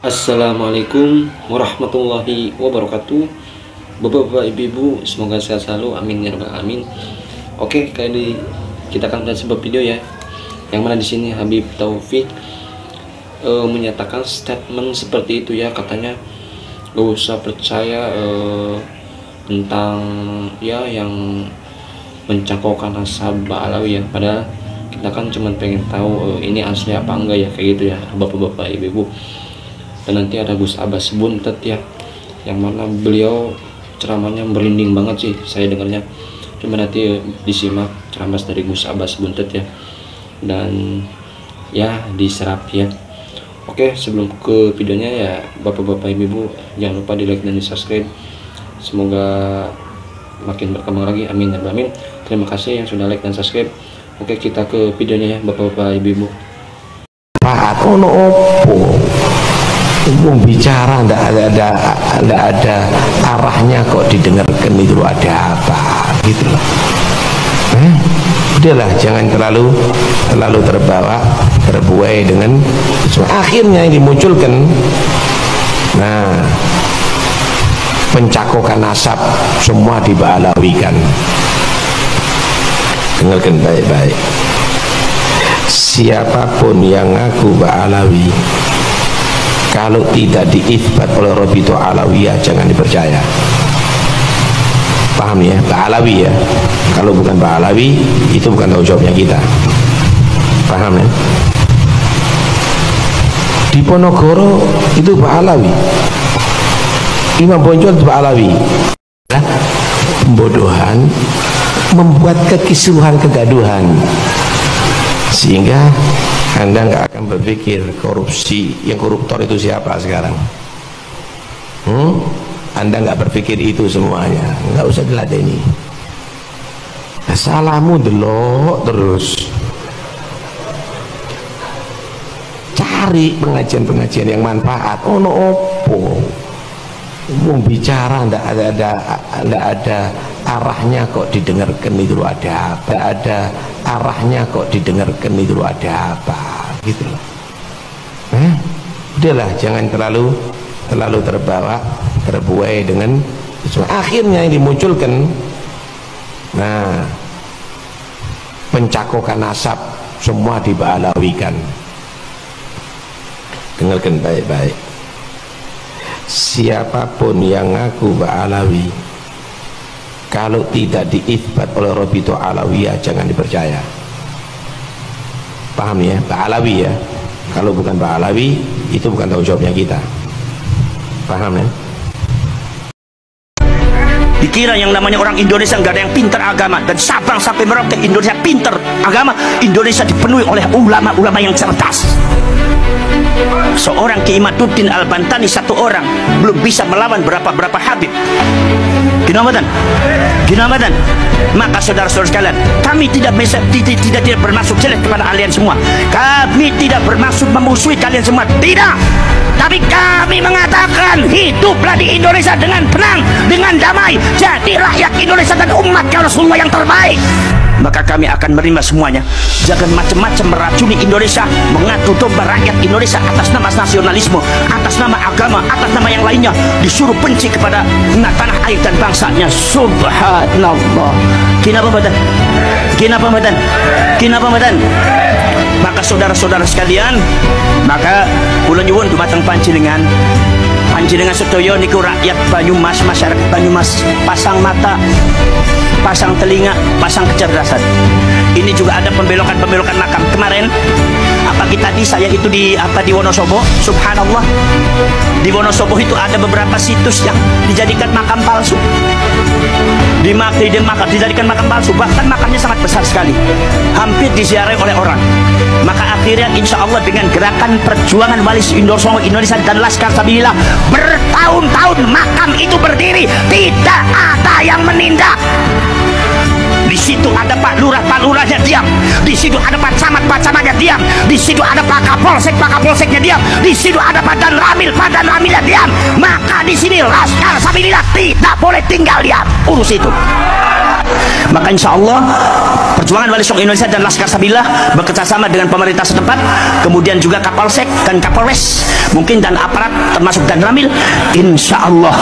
Assalamualaikum warahmatullahi wabarakatuh. Bapak-bapak, ibu-ibu, semoga sehat selalu, amin ya rabbal alamin. Oke, kali ini kita akan melihat sebuah video ya, yang mana di sini Habib Taufik menyatakan statement seperti itu ya, katanya gak usah percaya tentang ya yang mencangkokkan nasab Ba'alawi ya, padahal kita kan cuma pengen tahu ini asli apa enggak ya, kayak gitu ya bapak-bapak, ibu-ibu. Dan nanti ada Gus Abbas Buntet ya, yang mana beliau ceramahnya merinding banget sih saya dengarnya. Coba nanti disimak ceramah dari Gus Abbas Buntet ya, dan ya diserap ya. Oke, sebelum ke videonya ya bapak-bapak, ibu-ibu, jangan lupa di like dan di subscribe, semoga makin berkembang lagi, amin ya rabbal alamin. Terima kasih yang sudah like dan subscribe. Oke, kita ke videonya ya bapak-bapak, ibu-ibu. Pak ono opo umum bicara ndak ada arahnya kok didengarkan, itu ada apa gitu loh. Udahlah, jangan terlalu terbuai dengan akhirnya yang dimunculkan. Nah, pencakokan nasab semua diba'alawikan. Dengarkan baik-baik. Siapapun yang ngaku Ba'alawi, kalau tidak diisbat oleh Rabithah Alawiyah jangan dipercaya. Paham ya? Ba'alawi ya. Kalau bukan Ba'alawi, itu bukan tanggung jawabnya kita. Paham ya? Di Ponorogo itu Ba'alawi, Imam Bonjol itu Ba'alawi. Nah, pembodohan membuat kekisruhan, kegaduhan, sehingga Anda nggak akan berpikir korupsi, yang koruptor itu siapa sekarang. Anda nggak berpikir itu semuanya, nggak usah diladeni. Salahmu delok terus, cari pengajian-pengajian yang manfaat. Ono opo mau bicara ndak ada arahnya kok didengarkan, itu ada apa? Ada arahnya kok didengarkan, itu ada apa gitu loh. Udahlah, jangan terlalu terbuai dengan akhirnya yang dimunculkan. Nah, pencakokan nasab semua diba'alawikan. Dengarkan baik-baik. Siapapun yang ngaku Ba'alawi, kalau tidak diisbat oleh Rabithah Alawiyah jangan dipercaya. Paham ya? Ba'alawi ya. Kalau bukan Ba'alawi, itu bukan tanggung jawabnya kita. Paham ya? Dikira yang namanya orang Indonesia nggak ada yang pinter agama, dan Sabang sampai Merauke Indonesia pinter agama. Indonesia dipenuhi oleh ulama-ulama yang cerdas. Seorang Kiai Imaduddin Al-Bantani, satu orang belum bisa melawan berapa Habib. Ginamadan. Maka saudara-saudara sekalian, kami tidak bermaksud jelek kepada kalian semua. Kami tidak bermaksud memusuhi kalian semua, tidak. Tapi kami mengatakan hiduplah di Indonesia dengan tenang, dengan damai. Jadi rakyat Indonesia dan umat Rasulullah yang terbaik. Maka kami akan menerima semuanya. Jangan macam-macam meracuni Indonesia, mengadu domba rakyat Indonesia atas nama nasionalisme, atas nama agama, atas nama yang lainnya, disuruh benci kepada tanah air dan bangsanya. Subhanallah. Kenapa badan? Maka saudara-saudara sekalian, maka kula nyuwun dumateng panjenengan sedaya niku rakyat Banyumas, masyarakat Banyumas, pasang mata, pasang telinga, pasang kecerdasan. Ini juga ada pembelokan makam. Kemarin pagi tadi saya itu di Wonosobo. Subhanallah, di Wonosobo itu ada beberapa situs yang dijadikan makam palsu. Dijadikan makam palsu, bahkan makamnya sangat besar sekali, hampir diziarahi oleh orang. Maka akhirnya insya Allah dengan gerakan perjuangan Wali Songo Indonesia dan Laskar Sabilillah, bertahun-tahun makam itu berdiri, tidak ada yang menindak. Di situ ada Pak Lurahnya diam, di situ ada Pak Camatnya diam, di situ ada Pak Kapolseknya diam, di situ ada Pak Danramilnya diam. Maka di sini Laskar Sabilillah tidak boleh tinggal diam, urus itu. Maka insya Allah Perjuangan Wali Songo Indonesia dan Laskar Sabillah bekerjasama dengan pemerintah setempat, kemudian juga Kapolsek dan Kapolres mungkin, dan aparat termasuk dan Ramil, insya Allah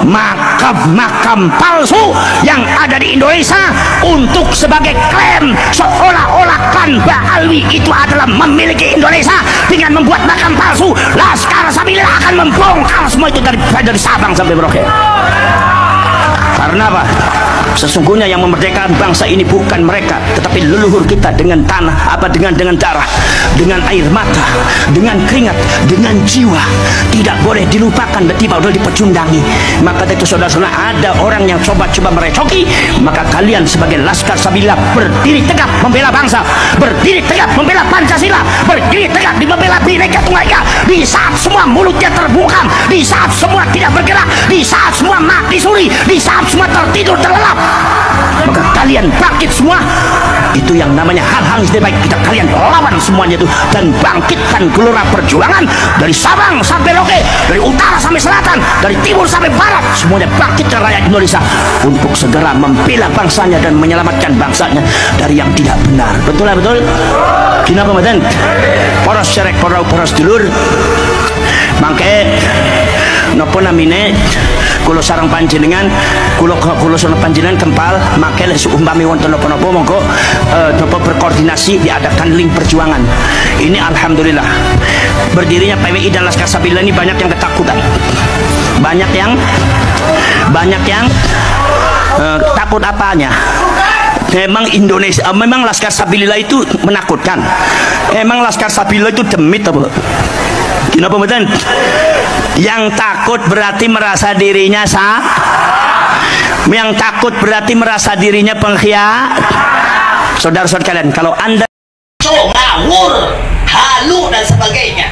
makam-makam palsu yang ada di Indonesia untuk sebagai klaim seolah-olah kan Mbah Alwi itu adalah memiliki Indonesia dengan membuat makam palsu, Laskar Sabillah akan membongkar semua itu dari Sabang sampai Merauke. Karena apa? Sesungguhnya yang memerdekakan bangsa ini bukan mereka, tetapi leluhur kita dengan tanah, dengan darah, dengan air mata, dengan keringat, dengan jiwa. Tidak boleh dilupakan dan tidak boleh dipecundangi. Maka itu saudara-saudara, ada orang yang coba-coba merecoki, maka kalian sebagai Laskar Sabillah berdiri tegak membela bangsa, berdiri tegak membela Pancasila, berdiri tegak membela Bhinneka Tunggal Ika. Di saat semua mulutnya terbungkam, di saat semua tidak bergerak, di saat semua mati suri, di saat semua tertidur terlelap, maka kalian bangkit semua. Itu yang namanya hal-hal yang baik. Kita kalian lawan semuanya itu dan bangkitkan gelora perjuangan dari Sabang sampai Merauke, dari utara sampai selatan, dari timur sampai barat, semuanya bangkitkan rakyat Indonesia untuk segera membela bangsanya dan menyelamatkan bangsanya dari yang tidak benar. Betul lah, betul. Kenapa badan? Poros cerek, poros dulur. Mangke nopo namine kulo sarang panjenengan, kulo sarang panjenengan kempal make umpami wonten napa-napa monggo napa berkoordinasi diadakan link perjuangan. Ini alhamdulillah berdirinya PWI dan Laskar Sabillah ini banyak yang ketakutan. Banyak yang takut apanya? Memang Indonesia, memang Laskar Sabillah itu menakutkan. Emang Laskar Sabillah itu demit apa? Kenapa betul? Yang takut berarti merasa dirinya yang takut berarti merasa dirinya pengkhianat. Saudara-saudara kalian, kalau anda ngawur, halu dan sebagainya,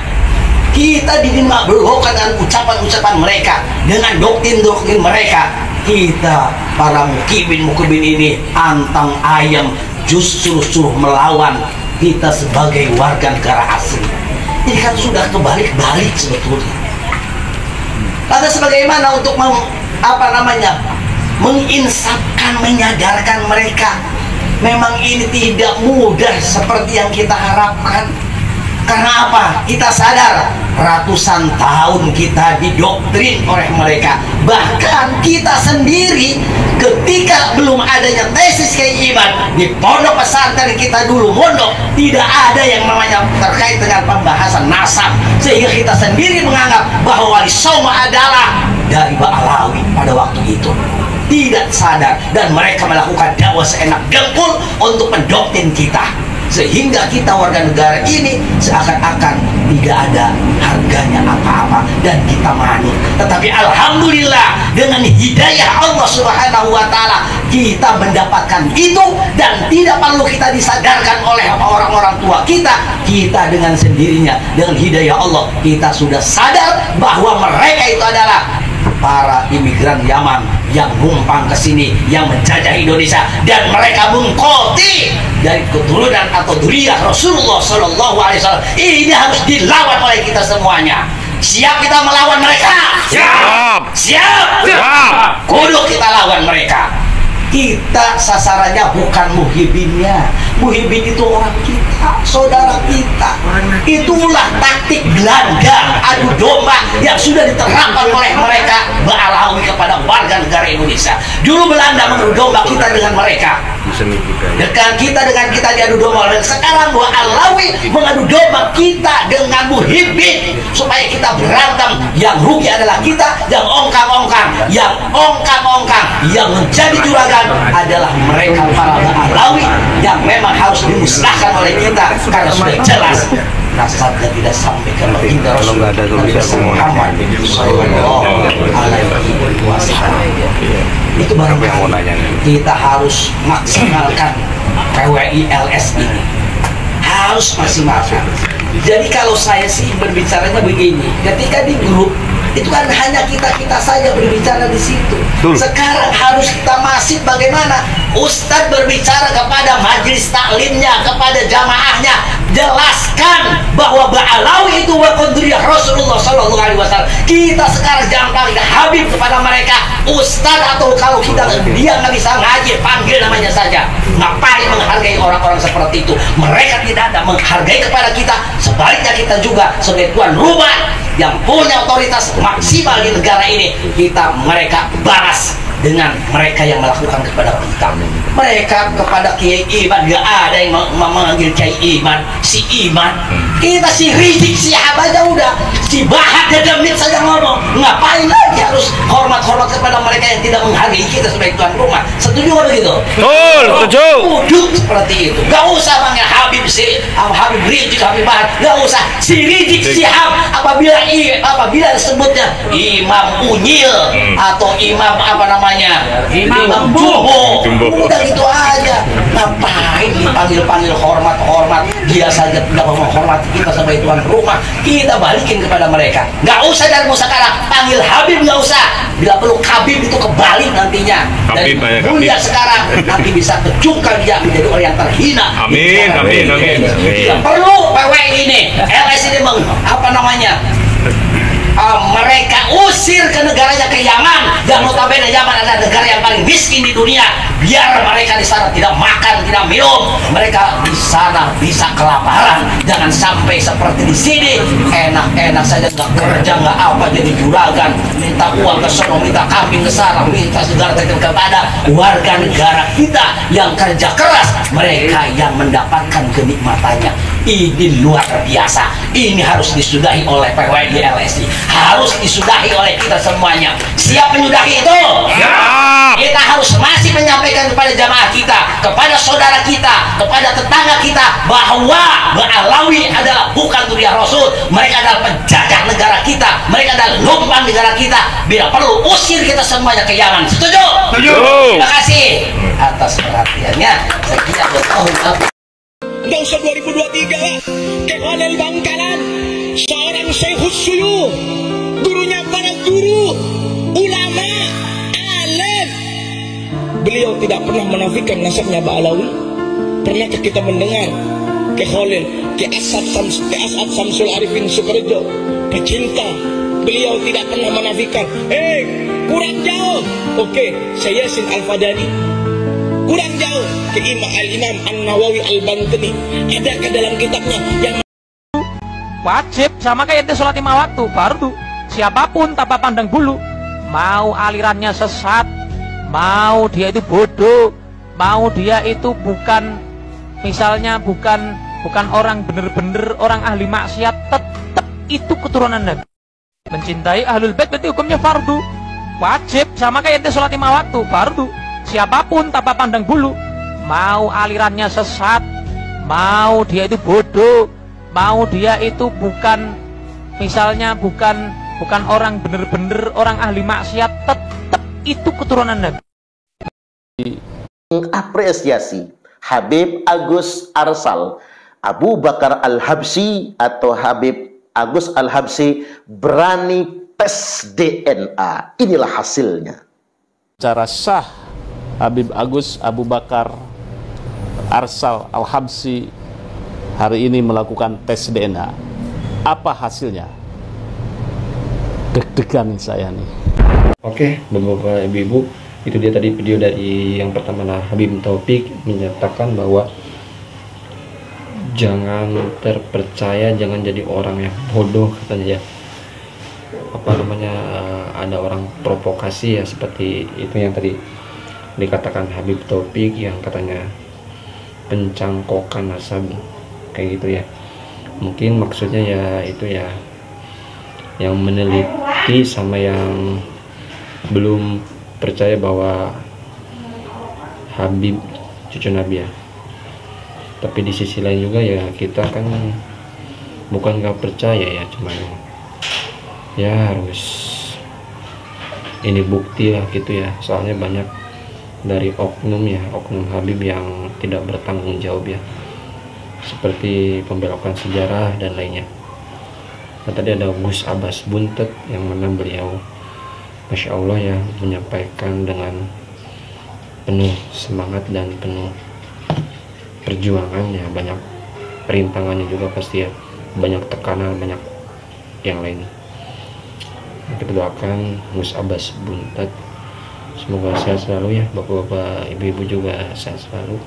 kita dimabulkan dengan ucapan-ucapan mereka, dengan doktrin-doktrin mereka. Kita para mukibin ini antang ayam justru suruh melawan kita sebagai warga negara asing. Ini kan sudah kebalik-balik sebetulnya. Lantas bagaimana untuk menginsafkan, menyadarkan mereka? Memang ini tidak mudah seperti yang kita harapkan. Karena apa? Kita sadar ratusan tahun kita didoktrin oleh mereka. Bahkan kita sendiri ketika belum adanya tesis keimanan di pondok pesantren kita dulu mondok, tidak ada yang namanya terkait dengan pembahasan nasab, sehingga kita sendiri menganggap bahwa Wali Songo adalah dari Ba'alawi pada waktu itu. Tidak sadar, dan mereka melakukan dakwah seenak dengkul untuk mendoktrin kita, sehingga kita warga negara ini seakan-akan tidak ada harganya apa-apa dan kita manut. Tetapi alhamdulillah dengan hidayah Allah Subhanahu wa taala kita mendapatkan itu, dan tidak perlu kita disadarkan oleh orang-orang tua kita. Kita dengan sendirinya dengan hidayah Allah kita sudah sadar bahwa mereka itu adalah para imigran Yaman yang numpang ke sini, yang menjajah Indonesia, dan mereka mengkoti dari keturunan atau dzurriyyah Rasulullah Shallallahu Alaihi Wasallam. Ini harus dilawan oleh kita semuanya. Siap kita melawan mereka? Siap. Kudu kita lawan mereka. Kita sasarannya bukan muhibinnya. Muhibin itu orang kita, saudara kita. Itulah taktik gelanggang adu domba yang sudah diterapkan oleh mereka Ba'alawi kepada warga negara Indonesia. Dulu Belanda mengadu domba kita dengan mereka, kita diadu domba. Dan sekarang Ba'alawi mengadu domba kita dengan muhibin supaya kita berantem. Yang rugi adalah kita, yang ongkang-ongkang, yang menjadi juragan adalah mereka para Ba'alawi yang memang harus dimusnahkan oleh kita, karena sudah jelas nasabnya tidak sampai ke baginda Rasulullah Muhammad sallallahu alaihi wasallam. Itu barangkali kita harus maksimalkan PWI LS ini, harus maksimalkan. Jadi kalau saya sih berbicaranya begini, ketika di grup itu kan hanya kita saja berbicara di situ. Sekarang harus kita masif bagaimana Ustadz berbicara kepada majelis taklimnya, kepada jamaahnya, jelaskan bahwa Ba'alawi itu wa dzurriyyah Rasulullah Sallallahu Alaihi Wasallam. Kita sekarang jangan panggil Habib kepada mereka Ustadz, atau kalau kita dia nggak bisa ngaji, panggil namanya saja. Ngapain menghargai orang-orang seperti itu? Mereka tidak ada menghargai kepada kita. Sebaliknya kita juga sebagai tuan rumah yang punya otoritas maksimal di negara ini, mereka balas dengan mereka yang melakukan kepada kita. Mereka kepada Kiai Iman, gak ada yang memanggil Kiai Iman, si Iman. Kita si Rizik Syihab aja udah, si Bahar Dadamit saja ngomong. Ngapain lagi harus hormat-hormat kepada mereka yang tidak menghargai kita sebagai tuan rumah? Setuju nggak begitu? Betul, setuju. Duduk seperti itu. Gak usah panggil Habib Rizik, Habib Bahar. Gak usah. Si Rizik Syihab apabila disebutnya Imam Unyil atau Imam Imam Jumbo, udah gitu aja. Ngapain dipanggil-panggil hormat-hormat? Dia saja tidak menghormati kita sebagai tuan rumah. Kita balikin kepada mereka. Nggak usah dari sekarang panggil Habib, nggak usah. Bila perlu Habib itu kebalik nantinya. Dari mulia sekarang nanti bisa kecungkal dia menjadi orang yang terhina. Amin, amin, amin. Tidak perlu PWI ini, LS ini mereka usir ke negaranya, ke Yaman, yang notabene Yaman adalah negara yang paling miskin di dunia. Biar mereka di sana tidak makan, tidak minum, mereka di sana bisa kelaparan. Jangan sampai seperti di sini enak-enak saja, nggak kerja, nggak apa, jadi juragan, minta uang ke sono, minta kambing ke sana, minta segala macam kepada warga negara kita yang kerja keras. Mereka yang mendapatkan kenikmatannya. Ini luar biasa. Ini harus disudahi oleh PWI LSI. Harus disudahi oleh kita semuanya. Siap menyudahi itu? Siap. Kita harus masih menyampaikan kepada jamaah kita, kepada saudara kita, kepada tetangga kita, bahwa Alawi adalah bukan durian Rasul. Mereka adalah penjajah negara kita. Mereka adalah numpang negara kita. Bila perlu usir kita semuanya ke Yaman. Setuju? Setuju. Terima kasih atas perhatiannya. Sekian tahun. Nggak usah 2023 lah. Kehalil Bangkalan, seorang Syekhus Suyuh, gurunya para guru, ulama, alim. Beliau tidak pernah menafikan nasabnya Ba'alawi. Pernahkah kita mendengar Kehalil, Ke Asad Samsul Arifin Sukorejo, pecinta? Beliau tidak pernah menafikan, kurang jauh. Oke, saya Yasin Al-Fadani. Kurang jauh ke Al-Imam An-Nawawi Al-Bantani. Adakah dalam kitabnya yang wajib sama kayak ente sholat 5 waktu fardu, siapapun tanpa pandang bulu, mau alirannya sesat, mau dia itu bodoh, mau dia itu bukan orang bener-bener orang ahli maksiat, tetap itu keturunan Nabi. Mencintai ahlul bait berarti hukumnya fardu, wajib sama kayak ente sholat 5 waktu fardu, siapapun tanpa pandang bulu, mau alirannya sesat, mau dia itu bodoh, mau dia itu bukan orang bener-bener orang ahli maksiat, tetap itu keturunan Nabi. Mengapresiasi Habib Agus Arsal Abu Bakar Al-Habsyi atau Habib Agus Al-Habsyi berani tes DNA. Inilah hasilnya. Cara sah Habib Agus Abu Bakar Arsal Al-Habsyi hari ini melakukan tes DNA. Apa hasilnya? Deg-degan nih saya nih. Oke, Bapak Ibu, itu dia tadi video dari yang pertama. Habib Taufik menyatakan bahwa jangan terpercaya, jangan jadi orang yang bodoh katanya ya. Ada orang provokasi ya, seperti itu yang tadi dikatakan Habib Taufik, yang katanya pencangkokan nasab kayak gitu ya. Mungkin maksudnya ya itu ya yang meneliti sama yang belum percaya bahwa Habib cucu Nabi ya. Tapi di sisi lain juga ya kita kan bukan gak percaya ya, cuman ya harus ini bukti lah gitu ya. Soalnya banyak dari oknum Habib yang tidak bertanggung jawab ya, seperti pembelokan sejarah dan lainnya. Nah, tadi ada Gus Abbas Buntet yang mana beliau Masya Allah ya menyampaikan dengan penuh semangat dan penuh perjuangan ya, banyak perintangannya juga pasti ya, banyak tekanan, banyak yang lain. kita doakan Gus Abbas Buntat semoga sehat selalu ya, bapak-bapak ibu-ibu juga sehat selalu,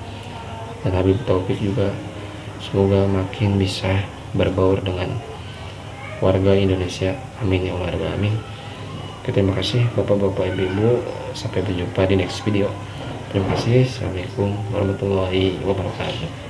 dan Habib Taufik juga semoga makin bisa berbaur dengan warga Indonesia, amin ya Allah amin. Terima kasih bapak-bapak ibu-ibu, sampai berjumpa di next video. Terima kasih, assalamualaikum warahmatullahi wabarakatuh.